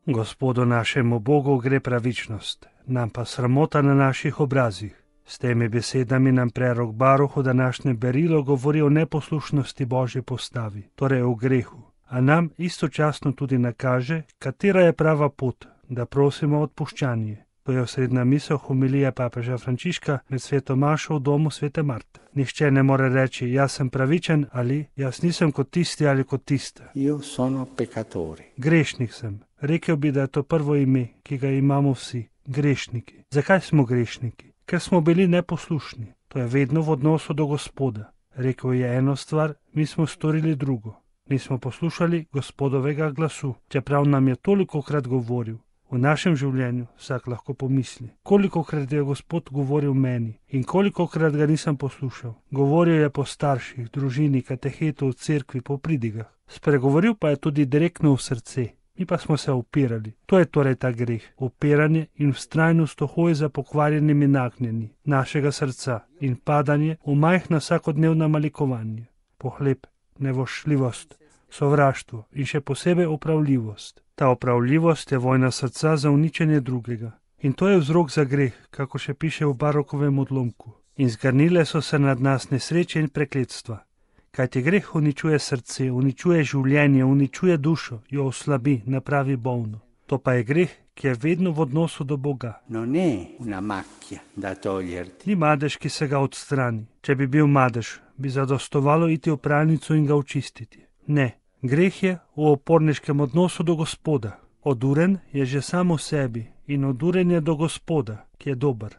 Gospodu našemu Bogu gre pravičnost, nam pa sramota na naših obrazih. S temi besedami nam prerok Baruh v današnjem berilo govori o neposlušnosti Božji postavi, torej o grehu, a nam istočasno tudi nakaže, katera je prava pot, da prosimo odpuščanje. To je osrednja misel homilije papeža Frančiška med sveto mašo v domu svete Marte. Nihče ne more reči, jaz sem pravičen ali jaz nisem kot tisti ali kot tista. Io sono peccatore. Grešnik sem. Rekel bi, da je to prvo ime, ki ga imamo vsi. Grešniki. Zakaj smo grešniki? Ker smo bili neposlušni. To je vedno v odnosu do Gospoda. Rekel je eno stvar, mi smo storili drugo. Nismo poslušali Gospodovega glasu, čeprav nam je tolikokrat govoril. V našem življenju vsak lahko pomisli, kolikokrat je Gospod govoril meni in kolikokrat ga nisem poslušal. Govoril je po starših, družini, katehetu, v cerkvi, po pridigah. Spregovoril pa je tudi direktno v srce. Mi pa smo se upirali. To je torej ta greh, upiranje in vztrajnost v hoji za pokvarjenimi nagnjeni našega srca in padanje v majhna vsakodnevna malikovanja. Pohlep, nevoščljivost, sovraštvo in še posebej opravljivost. Ta opravljivost je vojna srca za uničenje drugega. In to je vzrok za greh, kako še piše v Barokovem odlomku. In zgrnile so se nad nas nesreče in prekletstva. Kajti greh uničuje srce, uničuje življenje, uničuje dušo, jo oslabi, napravi bolno. To pa je greh, ki je vedno v odnosu do Boga. Non è una macchia da toglierti. Ni madež, ki se ga odstrani. Če bi bil madež, bi zadostovalo iti v pralnico in ga očistiti. Ne. Greh je v oporniškem odnosu do Gospoda. Oduren je že sam v sebi in oduren je do Gospoda, ki je dober.